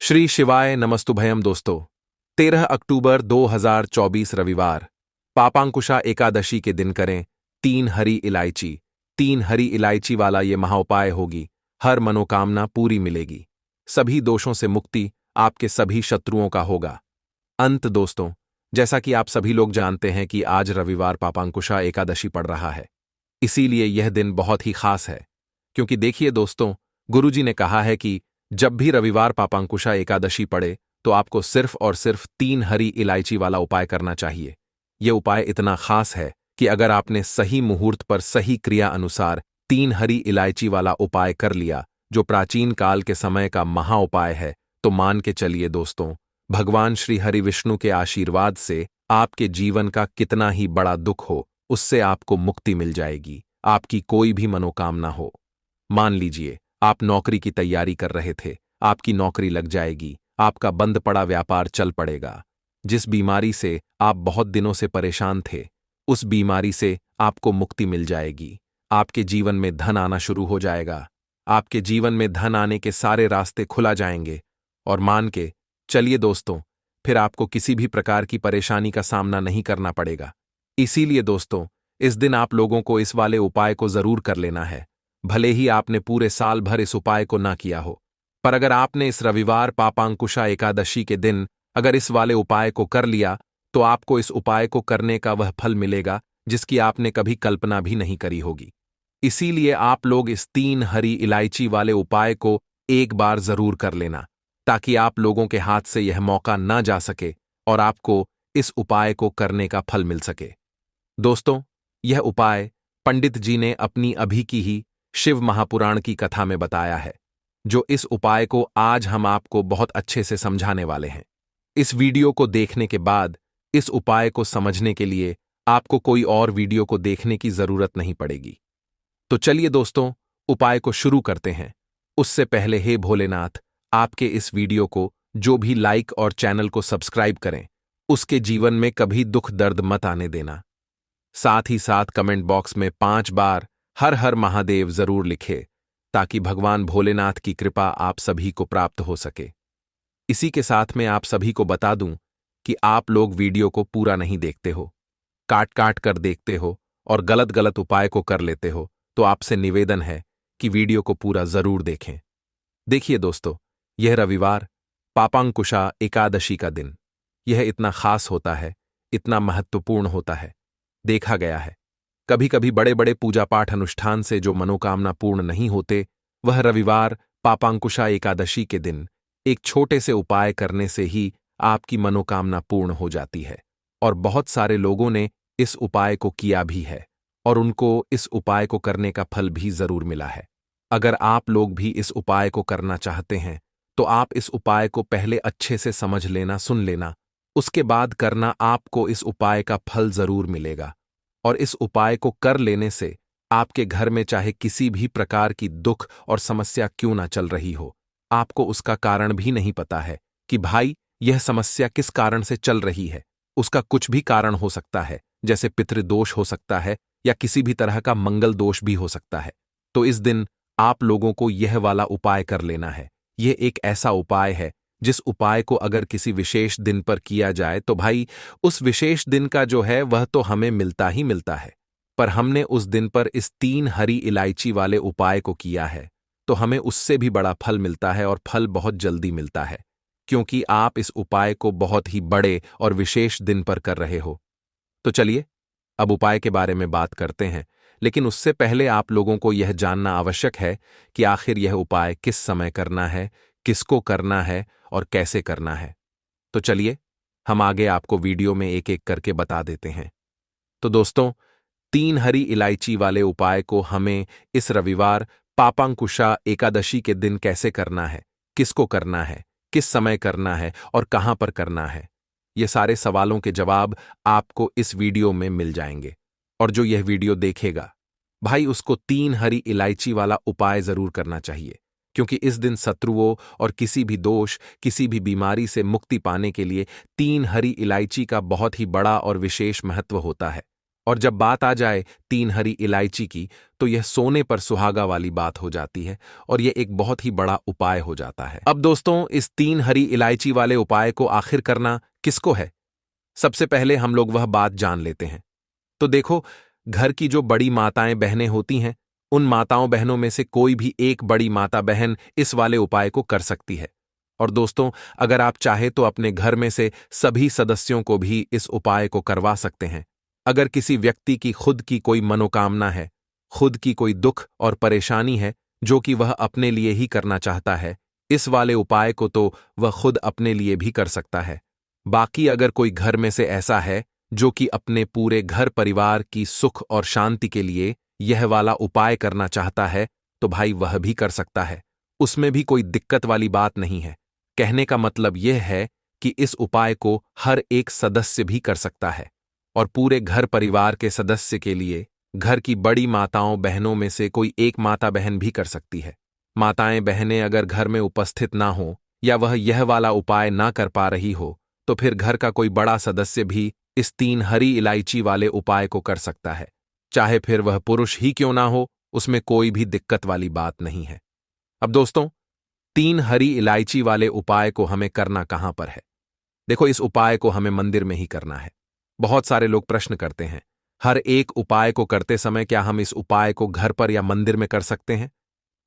श्री शिवाय नमस्तुभयम दोस्तों। 13 अक्टूबर 2024 रविवार पापांकुशा एकादशी के दिन करें 3 हरी इलायची वाला ये महाउपाय होगी। हर मनोकामना पूरी मिलेगी। सभी दोषों से मुक्ति, आपके सभी शत्रुओं का होगा अंत। दोस्तों, जैसा कि आप सभी लोग जानते हैं कि आज रविवार पापांकुशा एकादशी पड़ रहा है, इसीलिए यह दिन बहुत ही खास है। क्योंकि देखिए दोस्तों, गुरुजी ने कहा है कि जब भी रविवार पापांकुशा एकादशी पड़े तो आपको सिर्फ और सिर्फ 3 हरी इलायची वाला उपाय करना चाहिए। यह उपाय इतना खास है कि अगर आपने सही मुहूर्त पर सही क्रिया अनुसार 3 हरी इलायची वाला उपाय कर लिया, जो प्राचीन काल के समय का महा उपाय है, तो मान के चलिए दोस्तों, भगवान श्री हरि विष्णु के आशीर्वाद से आपके जीवन का कितना ही बड़ा दुख हो, उससे आपको मुक्ति मिल जाएगी। आपकी कोई भी मनोकामना हो, मान लीजिए आप नौकरी की तैयारी कर रहे थे, आपकी नौकरी लग जाएगी, आपका बंद पड़ा व्यापार चल पड़ेगा। जिस बीमारी से आप बहुत दिनों से परेशान थे, उस बीमारी से आपको मुक्ति मिल जाएगी। आपके जीवन में धन आना शुरू हो जाएगा। आपके जीवन में धन आने के सारे रास्ते खुला जाएंगे। और मान के चलिए दोस्तों, फिर आपको किसी भी प्रकार की परेशानी का सामना नहीं करना पड़ेगा। इसीलिए दोस्तों, इस दिन आप लोगों को इस वाले उपाय को जरूर कर लेना है। भले ही आपने पूरे साल भर इस उपाय को ना किया हो, पर अगर आपने इस रविवार पापांकुशा एकादशी के दिन अगर इस वाले उपाय को कर लिया, तो आपको इस उपाय को करने का वह फल मिलेगा जिसकी आपने कभी कल्पना भी नहीं करी होगी। इसीलिए आप लोग इस 3 हरी इलायची वाले उपाय को एक बार जरूर कर लेना, ताकि आप लोगों के हाथ से यह मौका ना जा सके और आपको इस उपाय को करने का फल मिल सके। दोस्तों, यह उपाय पंडित जी ने अपनी अभी की ही शिव महापुराण की कथा में बताया है, जो इस उपाय को आज हम आपको बहुत अच्छे से समझाने वाले हैं। इस वीडियो को देखने के बाद इस उपाय को समझने के लिए आपको कोई और वीडियो को देखने की जरूरत नहीं पड़ेगी। तो चलिए दोस्तों, उपाय को शुरू करते हैं। उससे पहले हे भोलेनाथ, आपके इस वीडियो को जो भी लाइक और चैनल को सब्सक्राइब करें, उसके जीवन में कभी दुख दर्द मत आने देना। साथ ही साथ कमेंट बॉक्स में 5 बार हर हर महादेव जरूर लिखे, ताकि भगवान भोलेनाथ की कृपा आप सभी को प्राप्त हो सके। इसी के साथ में आप सभी को बता दूं कि आप लोग वीडियो को पूरा नहीं देखते हो, काट काट कर देखते हो और गलत गलत उपाय को कर लेते हो, तो आपसे निवेदन है कि वीडियो को पूरा जरूर देखें। देखिए दोस्तों, यह रविवार पापांकुशा एकादशी का दिन, यह इतना खास होता है, इतना महत्वपूर्ण होता है। देखा गया है, कभी कभी बड़े बड़े पूजा पाठ अनुष्ठान से जो मनोकामना पूर्ण नहीं होते, वह रविवार पापांकुशा एकादशी के दिन एक छोटे से उपाय करने से ही आपकी मनोकामना पूर्ण हो जाती है। और बहुत सारे लोगों ने इस उपाय को किया भी है और उनको इस उपाय को करने का फल भी जरूर मिला है। अगर आप लोग भी इस उपाय को करना चाहते हैं, तो आप इस उपाय को पहले अच्छे से समझ लेना, सुन लेना, उसके बाद करना। आपको इस उपाय का फल जरूर मिलेगा। और इस उपाय को कर लेने से आपके घर में चाहे किसी भी प्रकार की दुख और समस्या क्यों ना चल रही हो, आपको उसका कारण भी नहीं पता है कि भाई यह समस्या किस कारण से चल रही है। उसका कुछ भी कारण हो सकता है, जैसे पितृदोष हो सकता है या किसी भी तरह का मंगल दोष भी हो सकता है। तो इस दिन आप लोगों को यह वाला उपाय कर लेना है। यह एक ऐसा उपाय है जिस उपाय को अगर किसी विशेष दिन पर किया जाए, तो भाई उस विशेष दिन का जो है वह तो हमें मिलता ही मिलता है। पर हमने उस दिन पर इस 3 हरी इलायची वाले उपाय को किया है, तो हमें उससे भी बड़ा फल मिलता है और फल बहुत जल्दी मिलता है, क्योंकि आप इस उपाय को बहुत ही बड़े और विशेष दिन पर कर रहे हो। तो चलिए अब उपाय के बारे में बात करते हैं, लेकिन उससे पहले आप लोगों को यह जानना आवश्यक है कि आखिर यह उपाय किस समय करना है, किसको करना है और कैसे करना है। तो चलिए हम आगे आपको वीडियो में एक एक करके बता देते हैं। तो दोस्तों, 3 हरी इलायची वाले उपाय को हमें इस रविवार पापांकुशा एकादशी के दिन कैसे करना है, किसको करना है, किस समय करना है और कहां पर करना है, ये सारे सवालों के जवाब आपको इस वीडियो में मिल जाएंगे। और जो यह वीडियो देखेगा, भाई उसको 3 हरी इलायची वाला उपाय जरूर करना चाहिए, क्योंकि इस दिन शत्रुओं और किसी भी दोष, किसी भी बीमारी से मुक्ति पाने के लिए 3 हरी इलायची का बहुत ही बड़ा और विशेष महत्व होता है। और जब बात आ जाए 3 हरी इलायची की, तो यह सोने पर सुहागा वाली बात हो जाती है और यह एक बहुत ही बड़ा उपाय हो जाता है। अब दोस्तों, इस 3 हरी इलायची वाले उपाय को आखिर करना किसको है? सबसे पहले हम लोग वह बात जान लेते हैं। तो देखो, घर की जो बड़ी माताएं बहनें होती हैं, उन माताओं बहनों में से कोई भी एक बड़ी माता बहन इस वाले उपाय को कर सकती है। और दोस्तों, अगर आप चाहे तो अपने घर में से सभी सदस्यों को भी इस उपाय को करवा सकते हैं। अगर किसी व्यक्ति की खुद की कोई मनोकामना है, खुद की कोई दुख और परेशानी है जो कि वह अपने लिए ही करना चाहता है, इस वाले उपाय को तो वह खुद अपने लिए भी कर सकता है। बाकी अगर कोई घर में से ऐसा है जो कि अपने पूरे घर परिवार की सुख और शांति के लिए यह वाला उपाय करना चाहता है, तो भाई वह भी कर सकता है। उसमें भी कोई दिक्कत वाली बात नहीं है। कहने का मतलब यह है कि इस उपाय को हर एक सदस्य भी कर सकता है और पूरे घर परिवार के सदस्य के लिए घर की बड़ी माताओं बहनों में से कोई एक माता बहन भी कर सकती है। माताएं बहनें अगर घर में उपस्थित ना हो या वह यह वाला उपाय ना कर पा रही हो, तो फिर घर का कोई बड़ा सदस्य भी इस 3 हरी इलायची वाले उपाय को कर सकता है। चाहे फिर वह पुरुष ही क्यों ना हो, उसमें कोई भी दिक्कत वाली बात नहीं है। अब दोस्तों, 3 हरी इलायची वाले उपाय को हमें करना कहां पर है? देखो, इस उपाय को हमें मंदिर में ही करना है। बहुत सारे लोग प्रश्न करते हैं, हर एक उपाय को करते समय क्या हम इस उपाय को घर पर या मंदिर में कर सकते हैं?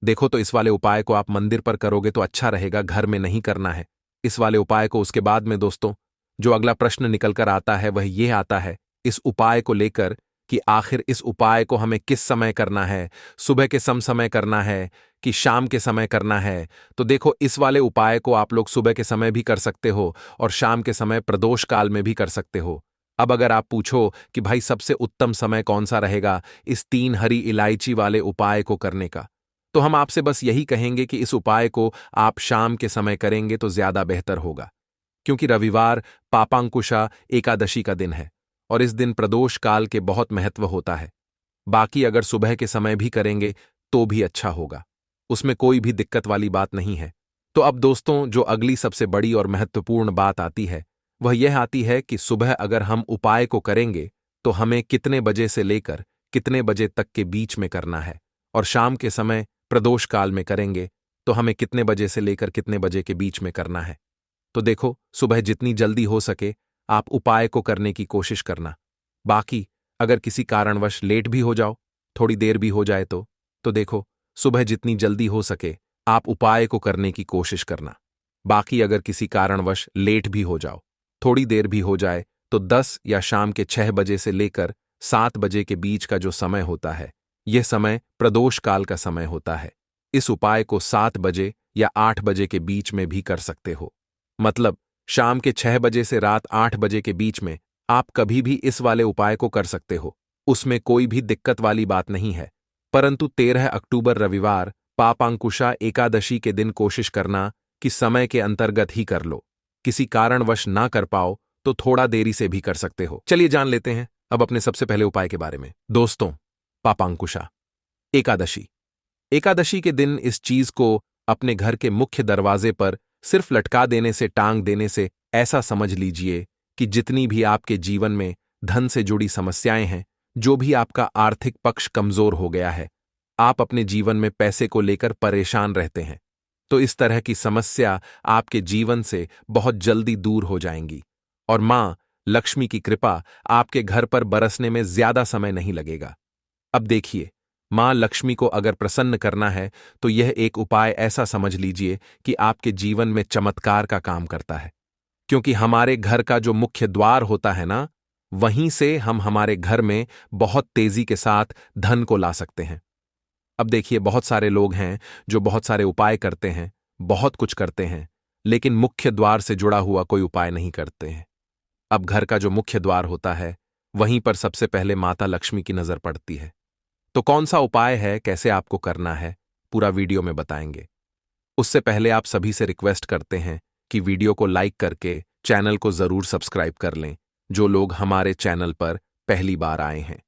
देखो, तो इस वाले उपाय को आप मंदिर पर करोगे तो अच्छा रहेगा, घर में नहीं करना है इस वाले उपाय को। उसके बाद में दोस्तों, जो अगला प्रश्न निकल कर आता है वह यह आता है इस उपाय को लेकर कि आखिर इस उपाय को हमें किस समय करना है, सुबह के समय करना है कि शाम के समय करना है? तो देखो, इस वाले उपाय को आप लोग सुबह के समय भी कर सकते हो और शाम के समय प्रदोष काल में भी कर सकते हो। अब अगर आप पूछो कि भाई सबसे उत्तम समय कौन सा रहेगा इस 3 हरी इलायची वाले उपाय को करने का, तो हम आपसे बस यही कहेंगे कि इस उपाय को आप शाम के समय करेंगे तो ज्यादा बेहतर होगा, क्योंकि रविवार पापांकुशा एकादशी का दिन है और इस दिन प्रदोष काल के बहुत महत्व होता है। बाकी अगर सुबह के समय भी करेंगे तो भी अच्छा होगा, उसमें कोई भी दिक्कत वाली बात नहीं है। तो अब दोस्तों, जो अगली सबसे बड़ी और महत्वपूर्ण बात आती है वह यह आती है कि सुबह अगर हम उपाय को करेंगे तो हमें कितने बजे से लेकर कितने बजे तक के बीच में करना है, और शाम के समय प्रदोष काल में करेंगे तो हमें कितने बजे से लेकर कितने बजे के बीच में करना है। तो देखो, सुबह जितनी जल्दी हो सके आप उपाय को करने की कोशिश करना। बाकी अगर किसी कारणवश लेट भी हो जाओ, थोड़ी देर भी हो जाए तो देखो, सुबह जितनी जल्दी हो सके आप उपाय को करने की कोशिश करना। बाकी अगर किसी कारणवश लेट भी हो जाओ, थोड़ी देर भी हो जाए, तो 10 या शाम के 6 बजे से लेकर 7 बजे के बीच का जो समय होता है, यह समय प्रदोष काल का समय होता है। इस उपाय को 7 बजे या 8 बजे के बीच में भी कर सकते हो। मतलब शाम के 6 बजे से रात 8 बजे के बीच में आप कभी भी इस वाले उपाय को कर सकते हो, उसमें कोई भी दिक्कत वाली बात नहीं है। परंतु 13 अक्टूबर रविवार पापांकुशा एकादशी के दिन कोशिश करना कि समय के अंतर्गत ही कर लो। किसी कारणवश ना कर पाओ तो थोड़ा देरी से भी कर सकते हो। चलिए जान लेते हैं अब अपने सबसे पहले उपाय के बारे में। दोस्तों, पापांकुशा एकादशी। एकादशी के दिन इस चीज को अपने घर के मुख्य दरवाजे पर सिर्फ लटका देने से, टांग देने से ऐसा समझ लीजिए कि जितनी भी आपके जीवन में धन से जुड़ी समस्याएं हैं, जो भी आपका आर्थिक पक्ष कमजोर हो गया है, आप अपने जीवन में पैसे को लेकर परेशान रहते हैं, तो इस तरह की समस्या आपके जीवन से बहुत जल्दी दूर हो जाएंगी और मां लक्ष्मी की कृपा आपके घर पर बरसने में ज्यादा समय नहीं लगेगा। अब देखिए, मां लक्ष्मी को अगर प्रसन्न करना है तो यह एक उपाय ऐसा समझ लीजिए कि आपके जीवन में चमत्कार का काम करता है, क्योंकि हमारे घर का जो मुख्य द्वार होता है ना, वहीं से हम हमारे घर में बहुत तेजी के साथ धन को ला सकते हैं। अब देखिए, बहुत सारे लोग हैं जो बहुत सारे उपाय करते हैं, बहुत कुछ करते हैं, लेकिन मुख्य द्वार से जुड़ा हुआ कोई उपाय नहीं करते हैं। अब घर का जो मुख्य द्वार होता है, वहीं पर सबसे पहले माता लक्ष्मी की नजर पड़ती है। तो कौन सा उपाय है, कैसे आपको करना है, पूरा वीडियो में बताएंगे। उससे पहले आप सभी से रिक्वेस्ट करते हैं कि वीडियो को लाइक करके चैनल को जरूर सब्सक्राइब कर लें, जो लोग हमारे चैनल पर पहली बार आए हैं।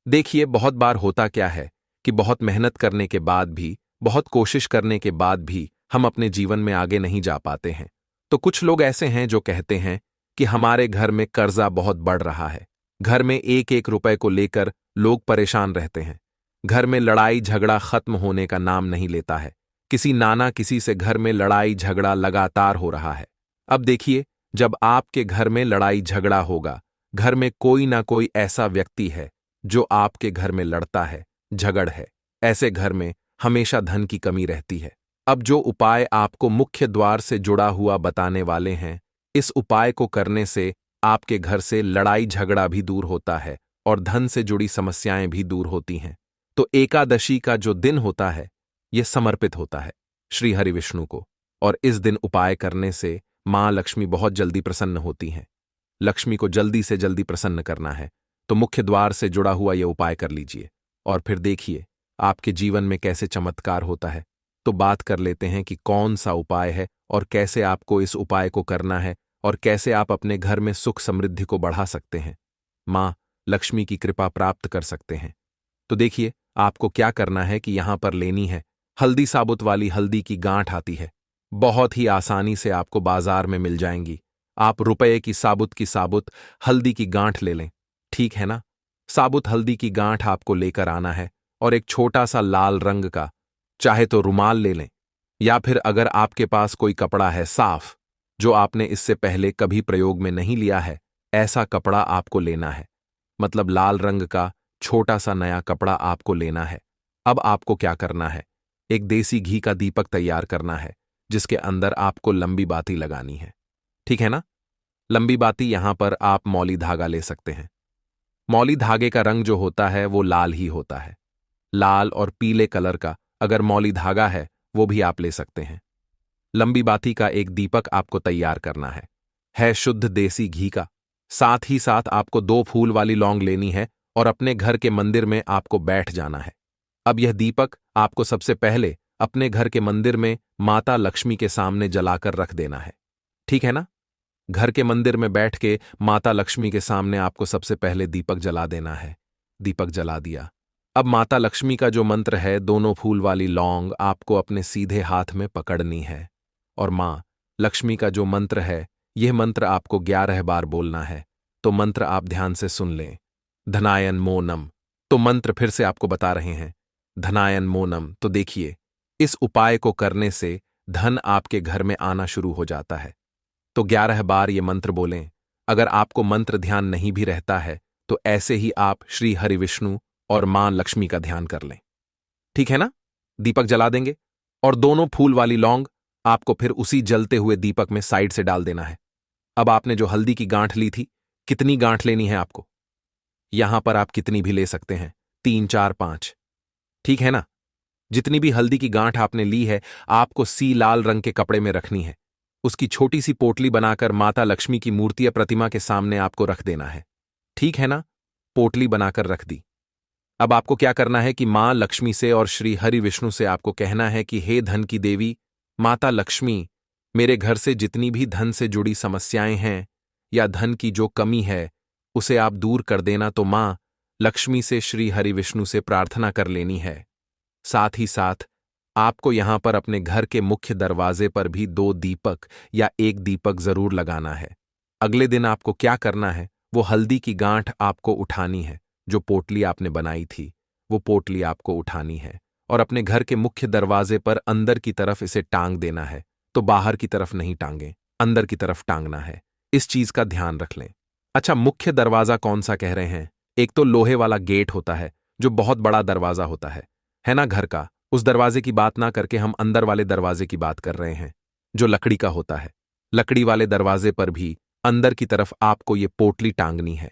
देखिए, बहुत बार होता क्या है कि बहुत मेहनत करने के बाद भी, बहुत कोशिश करने के बाद भी हम अपने जीवन में आगे नहीं जा पाते हैं। तो कुछ लोग ऐसे हैं जो कहते हैं कि हमारे घर में कर्जा बहुत बढ़ रहा है, घर में एक एक रुपए को लेकर लोग परेशान रहते हैं। घर में लड़ाई झगड़ा खत्म होने का नाम नहीं लेता है। किसी नाना किसी से घर में लड़ाई झगड़ा लगातार हो रहा है। अब देखिए, जब आपके घर में लड़ाई झगड़ा होगा, घर में कोई ना कोई ऐसा व्यक्ति है जो आपके घर में लड़ता है, झगड़ है, ऐसे घर में हमेशा धन की कमी रहती है। अब जो उपाय आपको मुख्य द्वार से जुड़ा हुआ बताने वाले हैं, इस उपाय को करने से आपके घर से लड़ाई झगड़ा भी दूर होता है और धन से जुड़ी समस्याएं भी दूर होती हैं। तो एकादशी का जो दिन होता है, यह समर्पित होता है श्री हरि विष्णु को, और इस दिन उपाय करने से मां लक्ष्मी बहुत जल्दी प्रसन्न होती हैं। लक्ष्मी को जल्दी से जल्दी प्रसन्न करना है तो मुख्य द्वार से जुड़ा हुआ यह उपाय कर लीजिए और फिर देखिए आपके जीवन में कैसे चमत्कार होता है। तो बात कर लेते हैं कि कौन सा उपाय है और कैसे आपको इस उपाय को करना है और कैसे आप अपने घर में सुख समृद्धि को बढ़ा सकते हैं, मां लक्ष्मी की कृपा प्राप्त कर सकते हैं। तो देखिए, आपको क्या करना है कि यहां पर लेनी है हल्दी। साबुत वाली हल्दी की गांठ आती है, बहुत ही आसानी से आपको बाजार में मिल जाएंगी। आप रुपये की साबुत हल्दी की गांठ ले लें, ठीक है ना। साबुत हल्दी की गांठ आपको लेकर आना है और एक छोटा सा लाल रंग का, चाहे तो रुमाल ले लें या फिर अगर आपके पास कोई कपड़ा है साफ जो आपने इससे पहले कभी प्रयोग में नहीं लिया है, ऐसा कपड़ा आपको लेना है। मतलब लाल रंग का छोटा सा नया कपड़ा आपको लेना है। अब आपको क्या करना है, एक देसी घी का दीपक तैयार करना है जिसके अंदर आपको लंबी बाती लगानी है, ठीक है ना। लंबी बाती यहां पर आप मौली धागा ले सकते हैं। मौली धागे का रंग जो होता है वो लाल ही होता है। लाल और पीले कलर का अगर मौली धागा है वो भी आप ले सकते हैं। लंबी बाती का एक दीपक आपको तैयार करना है शुद्ध देसी घी का। साथ ही साथ आपको 2 फूल वाली लौंग लेनी है और अपने घर के मंदिर में आपको बैठ जाना है। अब यह दीपक आपको सबसे पहले अपने घर के मंदिर में माता लक्ष्मी के सामने जलाकर रख देना है, ठीक है ना। घर के मंदिर में बैठ के माता लक्ष्मी के सामने आपको सबसे पहले दीपक जला देना है। दीपक जला दिया। अब माता लक्ष्मी का जो मंत्र है, दोनों फूल वाली लौंग आपको अपने सीधे हाथ में पकड़नी है और मां लक्ष्मी का जो मंत्र है, यह मंत्र आपको 11 बार बोलना है। तो मंत्र आप ध्यान से सुन लें। धनायन मोनम। तो मंत्र फिर से आपको बता रहे हैं, धनायन मोनम। तो देखिए, इस उपाय को करने से धन आपके घर में आना शुरू हो जाता है। तो 11 बार ये मंत्र बोलें। अगर आपको मंत्र ध्यान नहीं भी रहता है तो ऐसे ही आप श्री हरि विष्णु और मां लक्ष्मी का ध्यान कर लें, ठीक है ना। दीपक जला देंगे और दोनों फूल वाली लौंग आपको फिर उसी जलते हुए दीपक में साइड से डाल देना है। अब आपने जो हल्दी की गांठ ली थी, कितनी गांठ लेनी है आपको, यहां पर आप कितनी भी ले सकते हैं, 3, 4, 5, ठीक है ना। जितनी भी हल्दी की गांठ आपने ली है, आपको सी लाल रंग के कपड़े में रखनी है। उसकी छोटी सी पोटली बनाकर माता लक्ष्मी की मूर्ति या प्रतिमा के सामने आपको रख देना है, ठीक है ना। पोटली बनाकर रख दी। अब आपको क्या करना है कि मां लक्ष्मी से और श्री हरि विष्णु से आपको कहना है कि हे धन की देवी माता लक्ष्मी, मेरे घर से जितनी भी धन से जुड़ी समस्याएं हैं या धन की जो कमी है उसे आप दूर कर देना। तो मां लक्ष्मी से श्री हरि विष्णु से प्रार्थना कर लेनी है। साथ ही साथ आपको यहां पर अपने घर के मुख्य दरवाजे पर भी 2 दीपक या 1 दीपक जरूर लगाना है। अगले दिन आपको क्या करना है, वो हल्दी की गांठ आपको उठानी है। जो पोटली आपने बनाई थी वो पोटली आपको उठानी है और अपने घर के मुख्य दरवाजे पर अंदर की तरफ इसे टांग देना है। तो बाहर की तरफ नहीं टांगें, अंदर की तरफ टांगना है। इस चीज का ध्यान रख लें। अच्छा, मुख्य दरवाजा कौन सा कह रहे हैं? एक तो लोहे वाला गेट होता है जो बहुत बड़ा दरवाजा होता है ना घर का। उस दरवाजे की बात ना करके हम अंदर वाले दरवाजे की बात कर रहे हैं जो लकड़ी का होता है। लकड़ी वाले दरवाजे पर भी अंदर की तरफ आपको ये पोटली टांगनी है।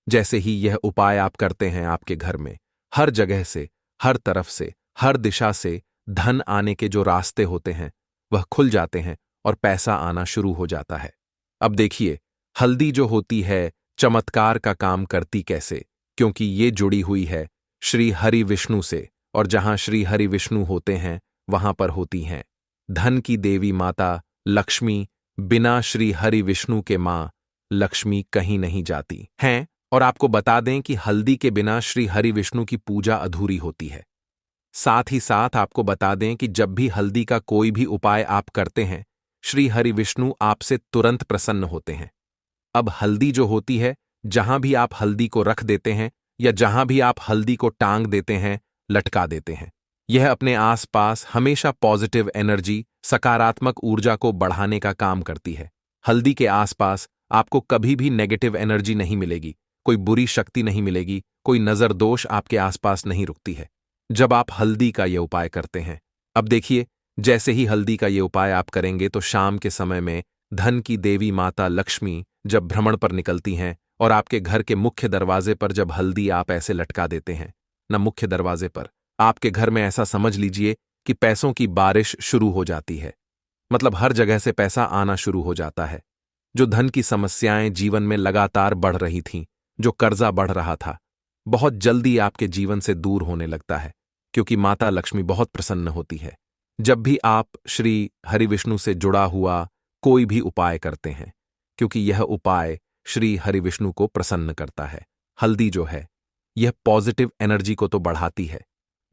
जैसे ही यह उपाय आप करते हैं, आपके घर में हर जगह से, हर तरफ से, हर दिशा से धन आने के जो रास्ते होते हैं वह खुल जाते हैं और पैसा आना शुरू हो जाता है। अब देखिए, हल्दी जो होती है चमत्कार का काम करती कैसे, क्योंकि ये जुड़ी हुई है श्री हरि विष्णु से, और जहां श्री हरि विष्णु होते हैं वहां पर होती हैं धन की देवी माता लक्ष्मी। बिना श्री हरि विष्णु के मां लक्ष्मी कहीं नहीं जाती हैं। और आपको बता दें कि हल्दी के बिना श्री हरि विष्णु की पूजा अधूरी होती है। साथ ही साथ आपको बता दें कि जब भी हल्दी का कोई भी उपाय आप करते हैं, श्री हरि विष्णु आपसे तुरंत प्रसन्न होते हैं। अब हल्दी जो होती है जहां भी आप हल्दी को रख देते हैं या जहां भी आप हल्दी को टांग देते हैं, लटका देते हैं, यह अपने आसपास हमेशा पॉजिटिव एनर्जी, सकारात्मक ऊर्जा को बढ़ाने का काम करती है। हल्दी के आसपास आपको कभी भी नेगेटिव एनर्जी नहीं मिलेगी, कोई बुरी शक्ति नहीं मिलेगी, कोई नजर दोष आपके आसपास नहीं रुकती है जब आप हल्दी का ये उपाय करते हैं। अब देखिए, जैसे ही हल्दी का ये उपाय आप करेंगे तो शाम के समय में धन की देवी माता लक्ष्मी जब भ्रमण पर निकलती हैं और आपके घर के मुख्य दरवाजे पर जब हल्दी आप ऐसे लटका देते हैं न, मुख्य दरवाजे पर, आपके घर में ऐसा समझ लीजिए कि पैसों की बारिश शुरू हो जाती है। मतलब हर जगह से पैसा आना शुरू हो जाता है। जो धन की समस्याएं जीवन में लगातार बढ़ रही थीं, जो कर्जा बढ़ रहा था, बहुत जल्दी आपके जीवन से दूर होने लगता है, क्योंकि माता लक्ष्मी बहुत प्रसन्न होती है जब भी आप श्री हरिविष्णु से जुड़ा हुआ कोई भी उपाय करते हैं, क्योंकि यह उपाय श्री हरिविष्णु को प्रसन्न करता है। हल्दी जो है, यह पॉजिटिव एनर्जी को तो बढ़ाती है,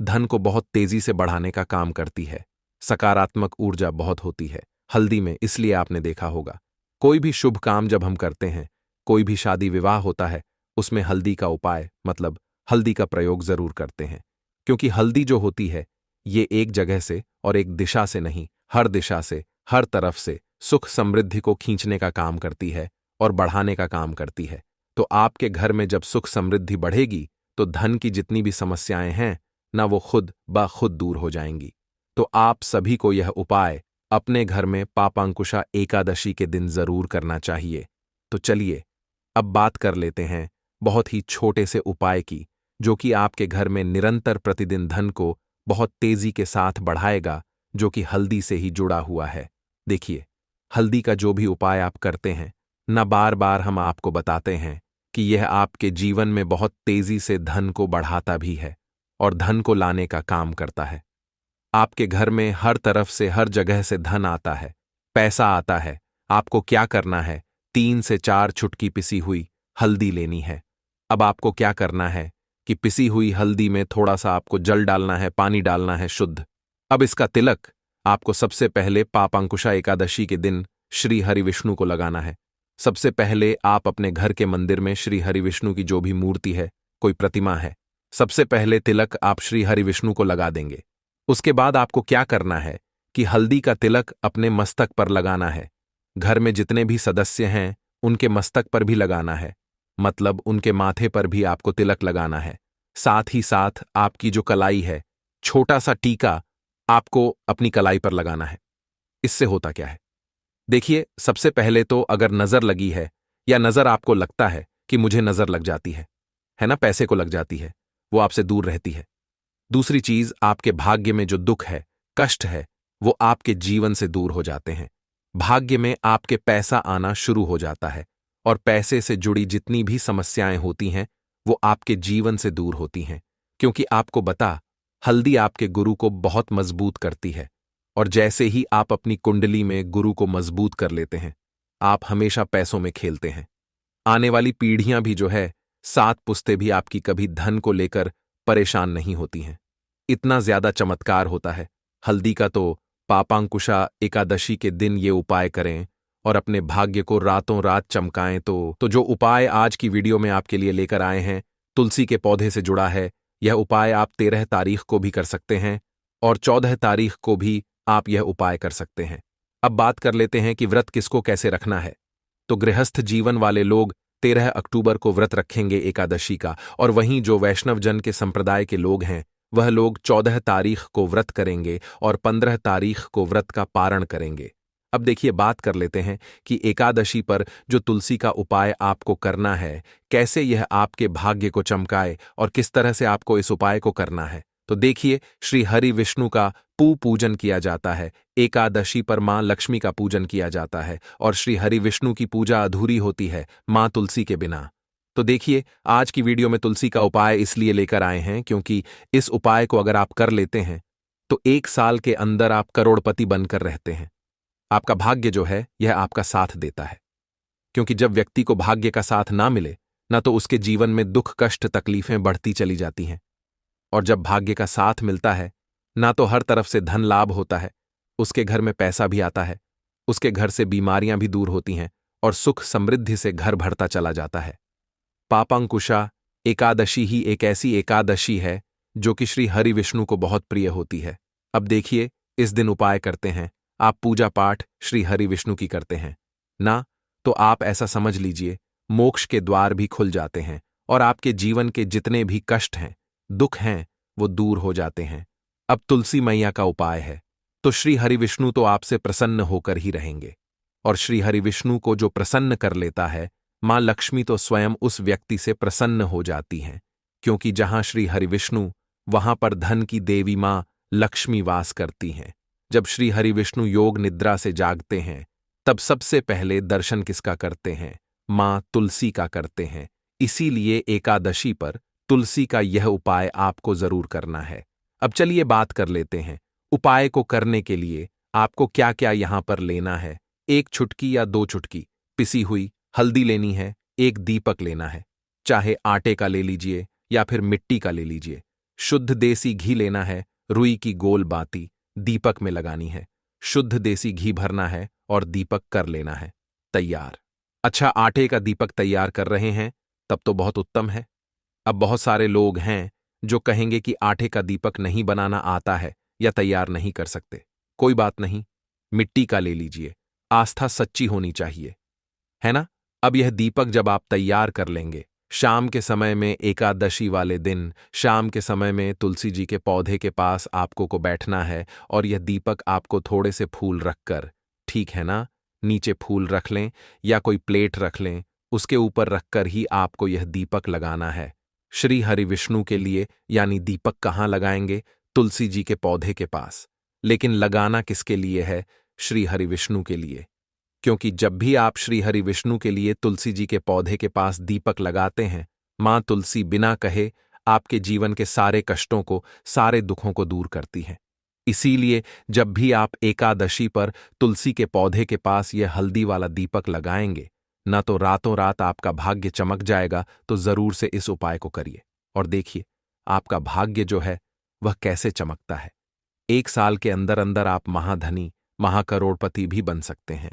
धन को बहुत तेजी से बढ़ाने का काम करती है, सकारात्मक ऊर्जा बहुत होती है हल्दी में। इसलिए आपने देखा होगा, कोई भी शुभ काम जब हम करते हैं, कोई भी शादी विवाह होता है, उसमें हल्दी का उपाय मतलब हल्दी का प्रयोग जरूर करते हैं, क्योंकि हल्दी जो होती है ये एक जगह से और एक दिशा से नहीं, हर दिशा से, हर तरफ से सुख समृद्धि को खींचने का काम करती है और बढ़ाने का काम करती है। तो आपके घर में जब सुख समृद्धि बढ़ेगी तो धन की जितनी भी समस्याएं हैं ना, वो खुद ब खुद दूर हो जाएंगी। तो आप सभी को यह उपाय अपने घर में पापांकुशा एकादशी के दिन जरूर करना चाहिए। तो चलिए अब बात कर लेते हैं बहुत ही छोटे से उपाय की, जो कि आपके घर में निरंतर प्रतिदिन धन को बहुत तेजी के साथ बढ़ाएगा, जो कि हल्दी से ही जुड़ा हुआ है। देखिए, हल्दी का जो भी उपाय आप करते हैं न, बार बार हम आपको बताते हैं कि यह आपके जीवन में बहुत तेजी से धन को बढ़ाता भी है और धन को लाने का काम करता है। आपके घर में हर तरफ से, हर जगह से धन आता है, पैसा आता है। आपको क्या करना है, 3 से 4 चुटकी पिसी हुई हल्दी लेनी है। अब आपको क्या करना है कि पिसी हुई हल्दी में थोड़ा सा आपको जल डालना है, पानी डालना है शुद्ध। अब इसका तिलक आपको सबसे पहले पापांकुशा एकादशी के दिन श्री हरिविष्णु को लगाना है। सबसे पहले आप अपने घर के मंदिर में श्री हरिविष्णु की जो भी मूर्ति है, कोई प्रतिमा है, सबसे पहले तिलक आप श्री हरिविष्णु को लगा देंगे। उसके बाद आपको क्या करना है कि हल्दी का तिलक अपने मस्तक पर लगाना है। घर में जितने भी सदस्य हैं उनके मस्तक पर भी लगाना है, मतलब उनके माथे पर भी आपको तिलक लगाना है। साथ ही साथ आपकी जो कलाई है, छोटा सा टीका आपको अपनी कलाई पर लगाना है। इससे होता क्या है, देखिए, सबसे पहले तो अगर नजर लगी है या नजर आपको लगता है कि मुझे नजर लग जाती है ना, पैसे को लग जाती है, वो आपसे दूर रहती है। दूसरी चीज, आपके भाग्य में जो दुख है, कष्ट है, वो आपके जीवन से दूर हो जाते हैं। भाग्य में आपके पैसा आना शुरू हो जाता है और पैसे से जुड़ी जितनी भी समस्याएं होती हैं वो आपके जीवन से दूर होती हैं, क्योंकि आपको बता, हल्दी आपके गुरु को बहुत मजबूत करती है और जैसे ही आप अपनी कुंडली में गुरु को मजबूत कर लेते हैं, आप हमेशा पैसों में खेलते हैं। आने वाली पीढ़ियां भी जो है, 7 पुश्तें भी आपकी कभी धन को लेकर परेशान नहीं होती हैं। इतना ज्यादा चमत्कार होता है हल्दी का। तो पापांकुशा एकादशी के दिन ये उपाय करें और अपने भाग्य को रातों रात चमकाएं। तो जो उपाय आज की वीडियो में आपके लिए लेकर आए हैं, तुलसी के पौधे से जुड़ा है। यह उपाय आप 13 तारीख को भी कर सकते हैं और 14 तारीख को भी आप यह उपाय कर सकते हैं। अब बात कर लेते हैं कि व्रत किसको कैसे रखना है। तो गृहस्थ जीवन वाले लोग 13 अक्टूबर को व्रत रखेंगे एकादशी का, और वहीं जो वैष्णव जन के संप्रदाय के लोग हैं वह लोग 14 तारीख को व्रत करेंगे और 15 तारीख को व्रत का पारण करेंगे। अब देखिए, बात कर लेते हैं कि एकादशी पर जो तुलसी का उपाय आपको करना है, कैसे यह आपके भाग्य को चमकाए और किस तरह से आपको इस उपाय को करना है। तो देखिए, श्री हरि विष्णु का पूजन किया जाता है। एकादशी पर मां लक्ष्मी का पूजन किया जाता है और श्री हरि विष्णु की पूजा अधूरी होती है मां तुलसी के बिना। तो देखिए, आज की वीडियो में तुलसी का उपाय इसलिए लेकर आए हैं क्योंकि इस उपाय को अगर आप कर लेते हैं तो 1 साल के अंदर आप करोड़पति बनकर रहते हैं। आपका भाग्य जो है यह आपका साथ देता है, क्योंकि जब व्यक्ति को भाग्य का साथ ना मिले ना, तो उसके जीवन में दुख, कष्ट, तकलीफें बढ़ती चली जाती हैं। और जब भाग्य का साथ मिलता है ना, तो हर तरफ से धन लाभ होता है, उसके घर में पैसा भी आता है, उसके घर से बीमारियां भी दूर होती हैं और सुख समृद्धि से घर भरता चला जाता है। पापांकुशा एकादशी ही एक ऐसी एकादशी है जो कि श्री हरि विष्णु को बहुत प्रिय होती है। अब देखिए, इस दिन उपाय करते हैं, आप पूजा पाठ श्री हरि विष्णु की करते हैं ना, तो आप ऐसा समझ लीजिए मोक्ष के द्वार भी खुल जाते हैं और आपके जीवन के जितने भी कष्ट हैं, दुख हैं, वो दूर हो जाते हैं। अब तुलसी मैया का उपाय है, तो श्री हरि विष्णु तो आपसे प्रसन्न होकर ही रहेंगे, और श्री हरि विष्णु को जो प्रसन्न कर लेता है, मां लक्ष्मी तो स्वयं उस व्यक्ति से प्रसन्न हो जाती हैं, क्योंकि जहां श्री हरि विष्णु वहां पर धन की देवी मां लक्ष्मी वास करती हैं। जब श्री हरि विष्णु योग निद्रा से जागते हैं, तब सबसे पहले दर्शन किसका करते हैं? मां तुलसी का करते हैं। इसीलिए एकादशी पर तुलसी का यह उपाय आपको जरूर करना है। अब चलिए बात कर लेते हैं, उपाय को करने के लिए आपको क्या क्या यहां पर लेना है। 1 चुटकी या 2 चुटकी पिसी हुई हल्दी लेनी है, 1 दीपक लेना है, चाहे आटे का ले लीजिए या फिर मिट्टी का ले लीजिए। शुद्ध देसी घी लेना है, रुई की गोल बाती दीपक में लगानी है। शुद्ध देसी घी भरना है और दीपक कर लेना है तैयार। अच्छा, आटे का दीपक तैयार कर रहे हैं, तब तो बहुत उत्तम है। अब बहुत सारे लोग हैं जो कहेंगे कि आटे का दीपक नहीं बनाना आता है या तैयार नहीं कर सकते। कोई बात नहीं, मिट्टी का ले लीजिए, आस्था सच्ची होनी चाहिए, है ना। अब यह दीपक जब आप तैयार कर लेंगे, शाम के समय में एकादशी वाले दिन शाम के समय में तुलसी जी के पौधे के पास आपको को बैठना है और यह दीपक आपको थोड़े से फूल रखकर, ठीक है ना, नीचे फूल रख लें या कोई प्लेट रख लें, उसके ऊपर रखकर ही आपको यह दीपक लगाना है श्री हरि विष्णु के लिए। यानी दीपक कहाँ लगाएंगे? तुलसी जी के पौधे के पास। लेकिन लगाना किसके लिए है? श्री हरि विष्णु के लिए, क्योंकि जब भी आप श्री हरि विष्णु के लिए तुलसी जी के पौधे के पास दीपक लगाते हैं, मां तुलसी बिना कहे आपके जीवन के सारे कष्टों को, सारे दुखों को दूर करती हैं। इसीलिए जब भी आप एकादशी पर तुलसी के पौधे के पास यह हल्दी वाला दीपक लगाएंगे, न तो रातों रात आपका भाग्य चमक जाएगा, तो जरूर से इस उपाय को करिए और देखिए आपका भाग्य जो है वह कैसे चमकता है। 1 साल के अंदर अंदर आप महाधनी, महाकरोड़पति भी बन सकते हैं,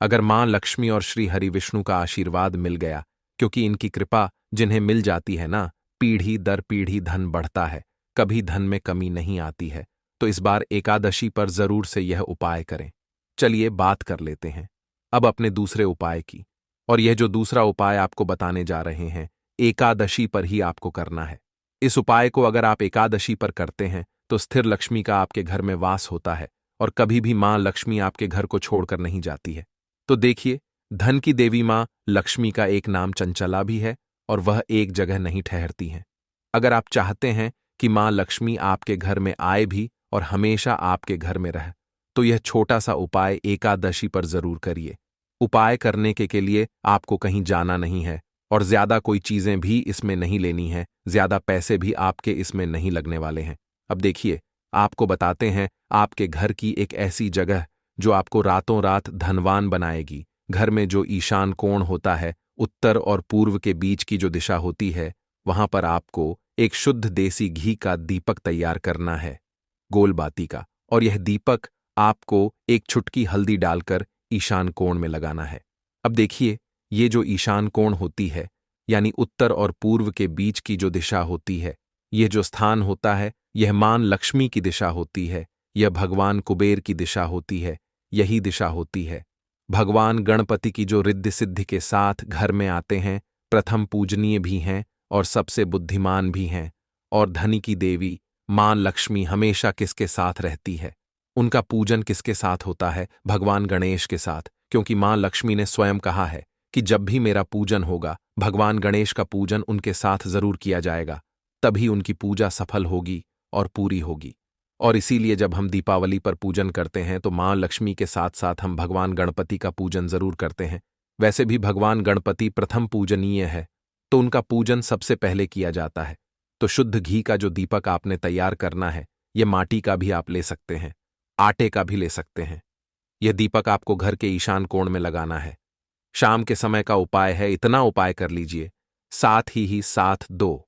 अगर मां लक्ष्मी और श्री हरि विष्णु का आशीर्वाद मिल गया, क्योंकि इनकी कृपा जिन्हें मिल जाती है ना, पीढ़ी दर पीढ़ी धन बढ़ता है, कभी धन में कमी नहीं आती है। तो इस बार एकादशी पर जरूर से यह उपाय करें। चलिए बात कर लेते हैं अब अपने दूसरे उपाय की, और यह जो दूसरा उपाय आपको बताने जा रहे हैं, एकादशी पर ही आपको करना है। इस उपाय को अगर आप एकादशी पर करते हैं तो स्थिर लक्ष्मी का आपके घर में वास होता है और कभी भी मां लक्ष्मी आपके घर को छोड़कर नहीं जाती है। तो देखिए, धन की देवी मां लक्ष्मी का एक नाम चंचला भी है और वह एक जगह नहीं ठहरती हैं। अगर आप चाहते हैं कि मां लक्ष्मी आपके घर में आए भी और हमेशा आपके घर में रहे, तो यह छोटा सा उपाय एकादशी पर जरूर करिए। उपाय करने के लिए आपको कहीं जाना नहीं है और ज्यादा कोई चीजें भी इसमें नहीं लेनी है, ज्यादा पैसे भी आपके इसमें नहीं लगने वाले हैं। अब देखिए, आपको बताते हैं आपके घर की एक ऐसी जगह जो आपको रातों रात धनवान बनाएगी। घर में जो ईशान कोण होता है, उत्तर और पूर्व के बीच की जो दिशा होती है, वहां पर आपको एक शुद्ध देसी घी का दीपक तैयार करना है, गोल बाती का, और यह दीपक आपको एक चुटकी हल्दी डालकर ईशान कोण में लगाना है। अब देखिए, ये जो ईशान कोण होती है, यानी उत्तर और पूर्व के बीच की जो दिशा होती है, यह जो स्थान होता है, यह मां लक्ष्मी की दिशा होती है, यह भगवान कुबेर की दिशा होती है, यही दिशा होती है। भगवान गणपति की जो रिद्धि सिद्धि के साथ घर में आते हैं, प्रथम पूजनीय भी हैं और सबसे बुद्धिमान भी हैं। और धनी की देवी मां लक्ष्मी हमेशा किसके साथ रहती है? उनका पूजन किसके साथ होता है? भगवान गणेश के साथ, क्योंकि मां लक्ष्मी ने स्वयं कहा है कि जब भी मेरा पूजन होगा, भगवान गणेश का पूजन उनके साथ जरूर किया जाएगा, तभी उनकी पूजा सफल होगी और पूरी होगी। और इसीलिए जब हम दीपावली पर पूजन करते हैं तो मां लक्ष्मी के साथ साथ हम भगवान गणपति का पूजन जरूर करते हैं। वैसे भी भगवान गणपति प्रथम पूजनीय है, तो उनका पूजन सबसे पहले किया जाता है। तो शुद्ध घी का जो दीपक आपने तैयार करना है, यह माटी का भी आप ले सकते हैं, आटे का भी ले सकते हैं। यह दीपक आपको घर के ईशान कोण में लगाना है। शाम के समय का उपाय है, इतना उपाय कर लीजिए, साथ ही साथ 2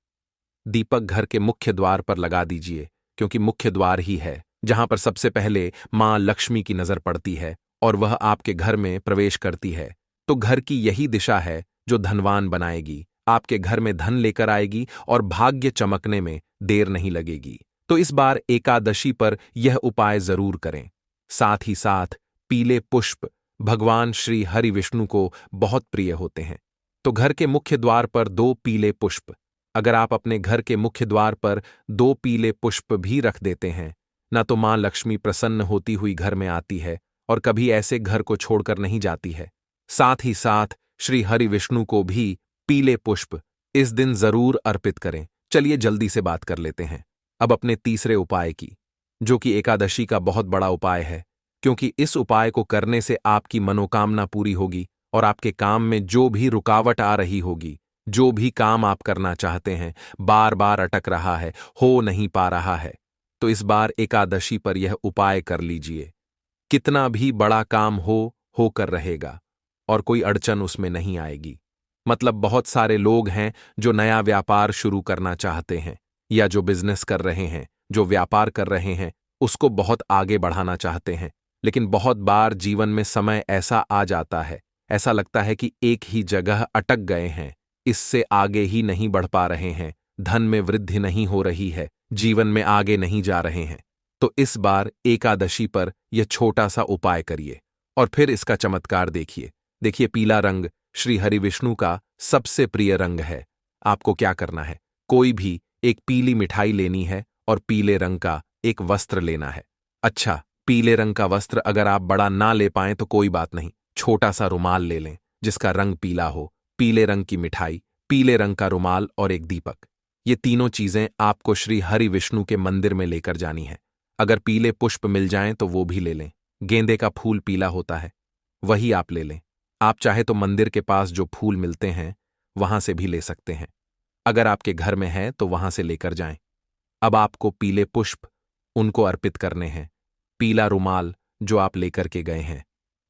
दीपक घर के मुख्य द्वार पर लगा दीजिए, क्योंकि मुख्य द्वार ही है जहां पर सबसे पहले मां लक्ष्मी की नजर पड़ती है और वह आपके घर में प्रवेश करती है। तो घर की यही दिशा है जो धनवान बनाएगी, आपके घर में धन लेकर आएगी और भाग्य चमकने में देर नहीं लगेगी। तो इस बार एकादशी पर यह उपाय जरूर करें। साथ ही साथ पीले पुष्प भगवान श्री हरि विष्णु को बहुत प्रिय होते हैं। तो घर के मुख्य द्वार पर 2 पीले पुष्प, अगर आप अपने घर के मुख्य द्वार पर 2 पीले पुष्प भी रख देते हैं, ना तो मां लक्ष्मी प्रसन्न होती हुई घर में आती है और कभी ऐसे घर को छोड़कर नहीं जाती है। साथ ही साथ श्री हरि विष्णु को भी पीले पुष्प इस दिन जरूर अर्पित करें। चलिए जल्दी से बात कर लेते हैं अब अपने तीसरे उपाय की, जो कि एकादशी का बहुत बड़ा उपाय है, क्योंकि इस उपाय को करने से आपकी मनोकामना पूरी होगी और आपके काम में जो भी रुकावट आ रही होगी, जो भी काम आप करना चाहते हैं, बार बार अटक रहा है, हो नहीं पा रहा है, तो इस बार एकादशी पर यह उपाय कर लीजिए। कितना भी बड़ा काम होकर रहेगा और कोई अड़चन उसमें नहीं आएगी। मतलब बहुत सारे लोग हैं जो नया व्यापार शुरू करना चाहते हैं या जो बिजनेस कर रहे हैं, जो व्यापार कर रहे हैं, उसको बहुत आगे बढ़ाना चाहते हैं, लेकिन बहुत बार जीवन में समय ऐसा आ जाता है, ऐसा लगता है कि एक ही जगह अटक गए हैं, इससे आगे ही नहीं बढ़ पा रहे हैं, धन में वृद्धि नहीं हो रही है, जीवन में आगे नहीं जा रहे हैं। तो इस बार एकादशी पर यह छोटा सा उपाय करिए और फिर इसका चमत्कार देखिए। देखिए, पीला रंग श्री हरि विष्णु का सबसे प्रिय रंग है। आपको क्या करना है, कोई भी एक पीली मिठाई लेनी है और पीले रंग का एक वस्त्र लेना है। अच्छा, पीले रंग का वस्त्र अगर आप बड़ा ना ले पाएं तो कोई बात नहीं, छोटा सा रुमाल ले लें जिसका रंग पीला हो, पीले रंग की मिठाई, पीले रंग का रुमाल और एक दीपक। ये तीनों चीजें आपको श्री हरि विष्णु के मंदिर में लेकर जानी है। अगर पीले पुष्प मिल जाएं तो वो भी ले लें, गेंदे का फूल पीला होता है, वही आप ले लें। आप चाहे तो मंदिर के पास जो फूल मिलते हैं वहां से भी ले सकते हैं, अगर आपके घर में है तो वहां से लेकर जाएं। अब आपको पीले पुष्प उनको अर्पित करने हैं, पीला रुमाल जो आप लेकर के गए हैं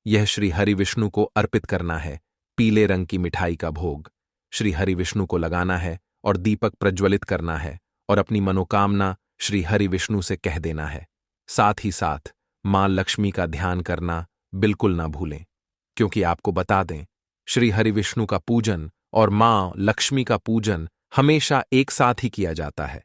यह श्री हरि विष्णु को अर्पित करना है, पीले रंग की मिठाई का भोग श्री हरि विष्णु को लगाना है और दीपक प्रज्वलित करना है और अपनी मनोकामना श्री हरि विष्णु से कह देना है। साथ ही साथ मां लक्ष्मी का ध्यान करना बिल्कुल ना भूलें, क्योंकि आपको बता दें, श्री हरि विष्णु का पूजन और मां लक्ष्मी का पूजन हमेशा एक साथ ही किया जाता है।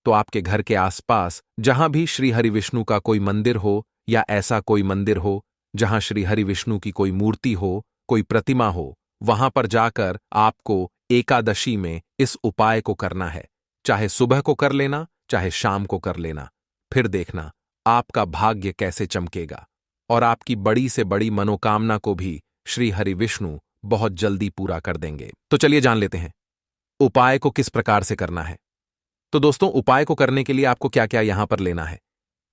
तो आपके घर के आसपास जहां भी श्री हरि विष्णु का कोई मंदिर हो या ऐसा कोई मंदिर हो जहां श्री हरि विष्णु की कोई मूर्ति हो, कोई प्रतिमा हो, वहां पर जाकर आपको एकादशी में इस उपाय को करना है। चाहे सुबह को कर लेना, चाहे शाम को कर लेना। फिर देखना आपका भाग्य कैसे चमकेगा और आपकी बड़ी से बड़ी मनोकामना को भी श्री हरि विष्णु बहुत जल्दी पूरा कर देंगे। तो चलिए जान लेते हैं उपाय को किस प्रकार से करना है। तो दोस्तों, उपाय को करने के लिए आपको क्या क्या यहां पर लेना है।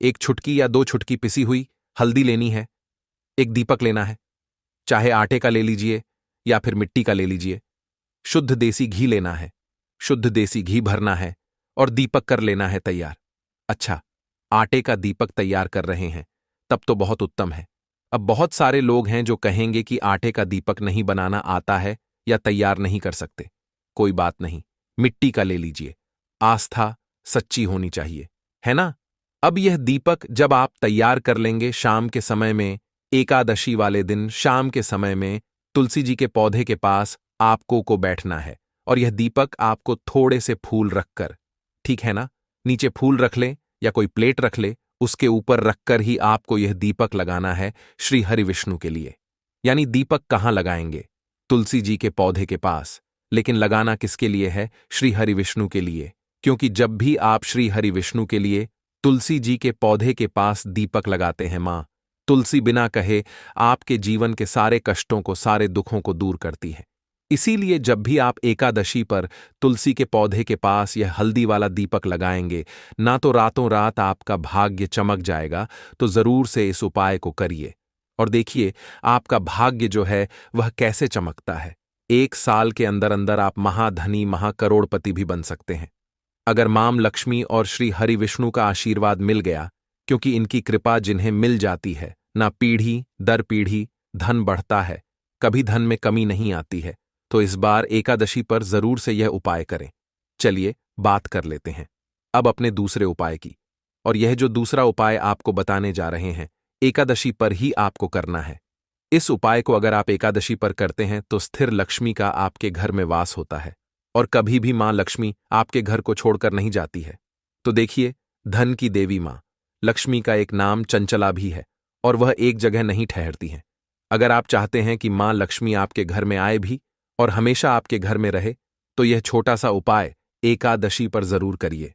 1 छुटकी या 2 छुटकी पिसी हुई हल्दी लेनी है, एक दीपक लेना है, चाहे आटे का ले लीजिए या फिर मिट्टी का ले लीजिए, शुद्ध देसी घी लेना है, शुद्ध देसी घी भरना है और दीपक कर लेना है तैयार। अच्छा, आटे का दीपक तैयार कर रहे हैं तब तो बहुत उत्तम है। अब बहुत सारे लोग हैं जो कहेंगे कि आटे का दीपक नहीं बनाना आता है या तैयार नहीं कर सकते। कोई बात नहीं, मिट्टी का ले लीजिए, आस्था सच्ची होनी चाहिए, है ना। अब यह दीपक जब आप तैयार कर लेंगे शाम के समय में, एकादशी वाले दिन शाम के समय में तुलसी जी के पौधे के पास आपको को बैठना है और यह दीपक आपको थोड़े से फूल रखकर, ठीक है ना, नीचे फूल रख ले या कोई प्लेट रख ले, उसके ऊपर रखकर ही आपको यह दीपक लगाना है श्री हरि विष्णु के लिए। यानी दीपक कहां लगाएंगे, तुलसी जी के पौधे के पास, लेकिन लगाना किसके लिए है, श्री हरि विष्णु के लिए। क्योंकि जब भी आप श्री हरि विष्णु के लिए तुलसी जी के पौधे के पास दीपक लगाते हैं, मां तुलसी बिना कहे आपके जीवन के सारे कष्टों को, सारे दुखों को दूर करती है। इसीलिए जब भी आप एकादशी पर तुलसी के पौधे के पास यह हल्दी वाला दीपक लगाएंगे, ना तो रातों रात आपका भाग्य चमक जाएगा, तो जरूर से इस उपाय को करिए और देखिए आपका भाग्य जो है वह कैसे चमकता है। 1 साल के अंदर अंदर आप महाधनी, महाकरोड़पति भी बन सकते हैं अगर मां लक्ष्मी और श्री हरि विष्णु का आशीर्वाद मिल गया, क्योंकि इनकी कृपा जिन्हें मिल जाती है, ना पीढ़ी दर पीढ़ी धन बढ़ता है, कभी धन में कमी नहीं आती है। तो इस बार एकादशी पर जरूर से यह उपाय करें। चलिए बात कर लेते हैं अब अपने दूसरे उपाय की, और यह जो दूसरा उपाय आपको बताने जा रहे हैं एकादशी पर ही आपको करना है। इस उपाय को अगर आप एकादशी पर करते हैं तो स्थिर लक्ष्मी का आपके घर में वास होता है और कभी भी मां लक्ष्मी आपके घर को छोड़कर नहीं जाती है। तो देखिए, धन की देवी मां लक्ष्मी का एक नाम चंचला भी है और वह एक जगह नहीं ठहरती हैं। अगर आप चाहते हैं कि मां लक्ष्मी आपके घर में आए भी और हमेशा आपके घर में रहे, तो यह छोटा सा उपाय एकादशी पर जरूर करिए।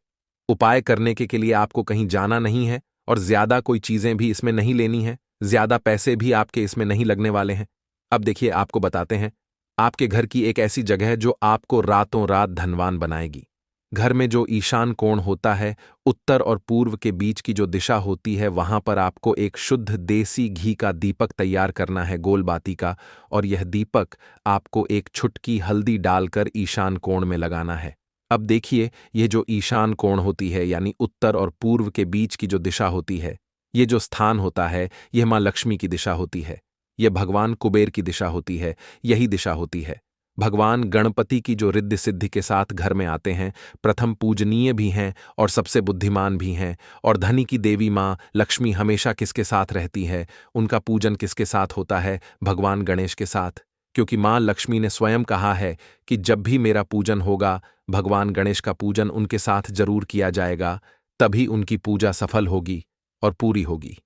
उपाय करने के लिए आपको कहीं जाना नहीं है और ज्यादा कोई चीजें भी इसमें नहीं लेनी है, ज्यादा पैसे भी आपके इसमें नहीं लगने वाले हैं। अब देखिए, आपको बताते हैं आपके घर की एक ऐसी जगह जो आपको रातों रात धनवान बनाएगी। घर में जो ईशान कोण होता है, उत्तर और पूर्व के बीच की जो दिशा होती है, वहां पर आपको एक शुद्ध देसी घी का दीपक तैयार करना है, गोल बाती का। और यह दीपक आपको एक छुटकी हल्दी डालकर ईशान कोण में लगाना है। अब देखिए, ये जो ईशान कोण होती है यानी उत्तर और पूर्व के बीच की जो दिशा होती है, ये जो स्थान होता है, यह मां लक्ष्मी की दिशा होती है। यह भगवान कुबेर की दिशा होती है, यही दिशा होती है। भगवान गणपति की जो रिद्धि सिद्धि के साथ घर में आते हैं, प्रथम पूजनीय भी हैं और सबसे बुद्धिमान भी हैं। और धनी की देवी मां लक्ष्मी हमेशा किसके साथ रहती है, उनका पूजन किसके साथ होता है? भगवान गणेश के साथ। क्योंकि मां लक्ष्मी ने स्वयं कहा है कि जब भी मेरा पूजन होगा, भगवान गणेश का पूजन उनके साथ जरूर किया जाएगा, तभी उनकी पूजा सफल होगी और पूरी होगी।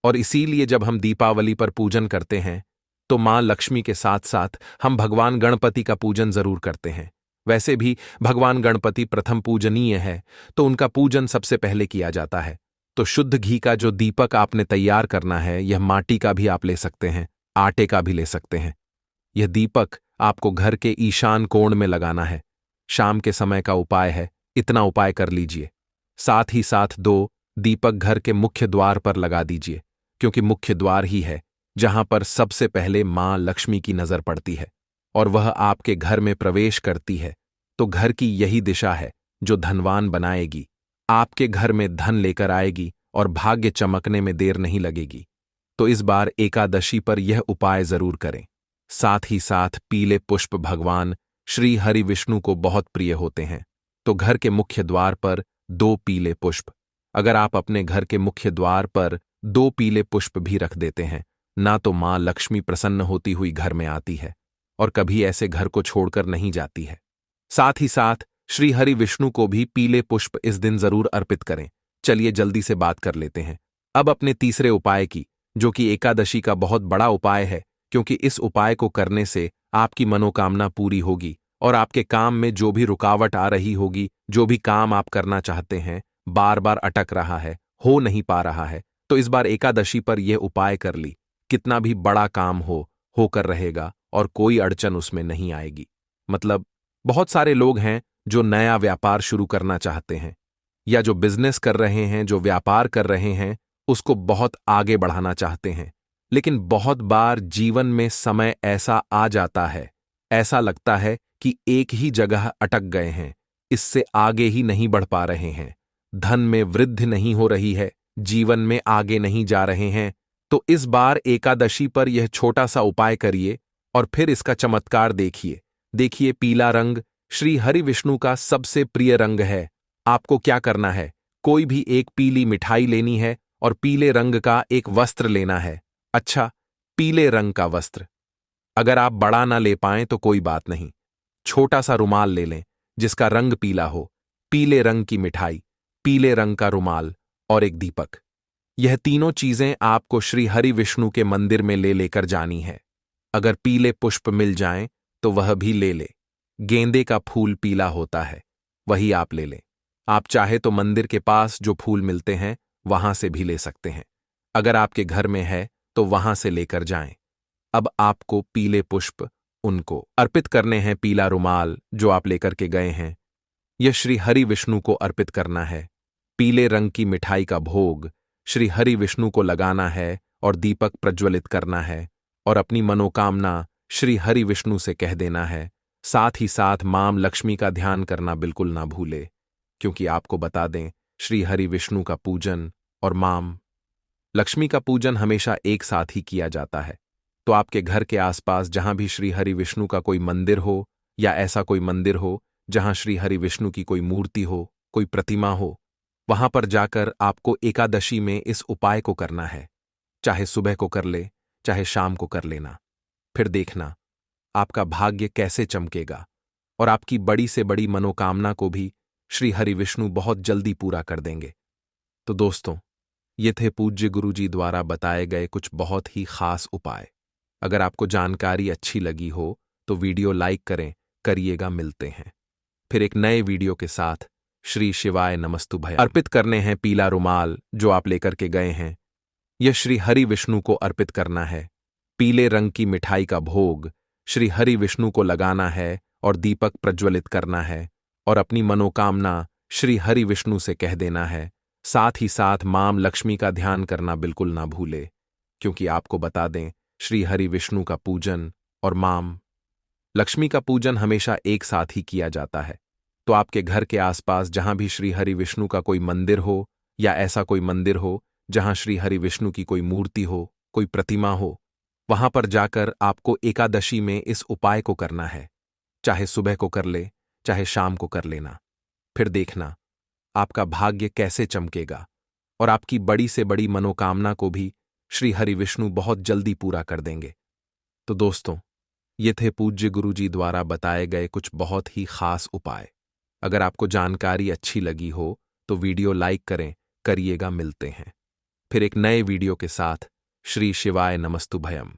और इसीलिए जब हम दीपावली पर पूजन करते हैं, तो मां लक्ष्मी के साथ साथ हम भगवान गणपति का पूजन जरूर करते हैं। वैसे भी भगवान गणपति प्रथम पूजनीय है, तो उनका पूजन सबसे पहले किया जाता है। तो शुद्ध घी का जो दीपक आपने तैयार करना है, यह माटी का भी आप ले सकते हैं, आटे का भी ले सकते हैं। यह दीपक आपको घर के ईशान कोण में लगाना है। शाम के समय का उपाय है, इतना उपाय कर लीजिए। साथ ही साथ 2 दीपक घर के मुख्य द्वार पर लगा दीजिए, क्योंकि मुख्य द्वार ही है जहां पर सबसे पहले मां लक्ष्मी की नजर पड़ती है और वह आपके घर में प्रवेश करती है। तो घर की यही दिशा है जो धनवान बनाएगी, आपके घर में धन लेकर आएगी और भाग्य चमकने में देर नहीं लगेगी। तो इस बार एकादशी पर यह उपाय जरूर करें। साथ ही साथ पीले पुष्प भगवान श्री हरि विष्णु को बहुत प्रिय होते हैं। तो घर के मुख्य द्वार पर 2 पीले पुष्प, अगर आप अपने घर के मुख्य द्वार पर 2 पीले पुष्प भी रख देते हैं ना, तो मां लक्ष्मी प्रसन्न होती हुई घर में आती है और कभी ऐसे घर को छोड़कर नहीं जाती है। साथ ही साथ श्री हरि विष्णु को भी पीले पुष्प इस दिन जरूर अर्पित करें। चलिए जल्दी से बात कर लेते हैं अब अपने तीसरे उपाय की, जो कि एकादशी का बहुत बड़ा उपाय है, क्योंकि इस उपाय को करने से आपकी मनोकामना पूरी होगी और आपके काम में जो भी रुकावट आ रही होगी, जो भी काम आप करना चाहते हैं, बार बार अटक रहा है, हो नहीं पा रहा है, तो इस बार एकादशी पर यह उपाय कर ली, कितना भी बड़ा काम होकर रहेगा और कोई अड़चन उसमें नहीं आएगी। मतलब बहुत सारे लोग हैं जो नया व्यापार शुरू करना चाहते हैं या जो बिजनेस कर रहे हैं, जो व्यापार कर रहे हैं, उसको बहुत आगे बढ़ाना चाहते हैं, लेकिन बहुत बार जीवन में समय ऐसा आ जाता है, ऐसा लगता है कि एक ही जगह अटक गए हैं, इससे आगे ही नहीं बढ़ पा रहे हैं, धन में वृद्धि नहीं हो रही है, जीवन में आगे नहीं जा रहे हैं। तो इस बार एकादशी पर यह छोटा सा उपाय करिए और फिर इसका चमत्कार देखिए। देखिए, पीला रंग श्री हरि विष्णु का सबसे प्रिय रंग है। आपको क्या करना है, कोई भी एक पीली मिठाई लेनी है और पीले रंग का एक वस्त्र लेना है। अच्छा, पीले रंग का वस्त्र, अगर आप बड़ा ना ले पाएं तो कोई बात नहीं, छोटा सा रुमाल ले लें जिसका रंग पीला हो, पीले रंग की मिठाई, पीले रंग का रुमाल और एक दीपक। यह तीनों चीजें आपको श्री हरि विष्णु के मंदिर में लेकर जानी है। अगर पीले पुष्प मिल जाएं तो वह भी ले ले। गेंदे का फूल पीला होता है, वही आप ले लें। आप चाहे तो मंदिर के पास जो फूल मिलते हैं वहां से भी ले सकते हैं। अगर आपके घर में है तो वहां से लेकर जाएं। अब आपको पीले पुष्प उनको अर्पित करने हैं, पीला रुमाल जो आप लेकर के गए हैं, यह श्री हरि विष्णु को अर्पित करना है। पीले रंग की मिठाई का भोग श्री हरि विष्णु को लगाना है और दीपक प्रज्वलित करना है और अपनी मनोकामना श्री हरि विष्णु से कह देना है। साथ ही साथ मां लक्ष्मी का ध्यान करना बिल्कुल ना भूले, क्योंकि आपको बता दें, श्री हरि विष्णु का पूजन और मां लक्ष्मी का पूजन हमेशा एक साथ ही किया जाता है। तो आपके घर के आसपास जहां भी श्री हरि विष्णु का कोई मंदिर हो या ऐसा कोई मंदिर हो जहां श्री हरि विष्णु की कोई मूर्ति हो, कोई प्रतिमा हो, वहां पर जाकर आपको एकादशी में इस उपाय को करना है। चाहे सुबह को कर ले, चाहे शाम को कर लेना। फिर देखना आपका भाग्य कैसे चमकेगा और आपकी बड़ी से बड़ी मनोकामना को भी श्री हरि विष्णु बहुत जल्दी पूरा कर देंगे। तो दोस्तों, ये थे पूज्य गुरुजी द्वारा बताए गए कुछ बहुत ही खास उपाय। अगर आपको जानकारी अच्छी लगी हो तो वीडियो लाइक करिएगा। मिलते हैं फिर एक नए वीडियो के साथ। श्री शिवाय नमस्तुभ्यं। अर्पित करने हैं पीला रुमाल जो आप लेकर के गए हैं, यह श्री हरि विष्णु को अर्पित करना है। पीले रंग की मिठाई का भोग श्री हरि विष्णु को लगाना है और दीपक प्रज्वलित करना है और अपनी मनोकामना श्री हरि विष्णु से कह देना है। साथ ही साथ मां लक्ष्मी का ध्यान करना बिल्कुल ना भूले, क्योंकि आपको बता दें, श्री हरि विष्णु का पूजन और मां लक्ष्मी का पूजन हमेशा एक साथ ही किया जाता है। तो आपके घर के आसपास जहां भी श्री हरि विष्णु का कोई मंदिर हो या ऐसा कोई मंदिर हो जहां श्री हरि विष्णु की कोई मूर्ति हो, कोई प्रतिमा हो, वहां पर जाकर आपको एकादशी में इस उपाय को करना है। चाहे सुबह को कर ले, चाहे शाम को कर लेना। फिर देखना आपका भाग्य कैसे चमकेगा और आपकी बड़ी से बड़ी मनोकामना को भी श्री हरि विष्णु बहुत जल्दी पूरा कर देंगे। तो दोस्तों, ये थे पूज्य गुरुजी द्वारा बताए गए कुछ बहुत ही खास उपाय। अगर आपको जानकारी अच्छी लगी हो तो वीडियो लाइक करिएगा। मिलते हैं फिर एक नए वीडियो के साथ। श्री शिवाय नमस्तुभ्यं।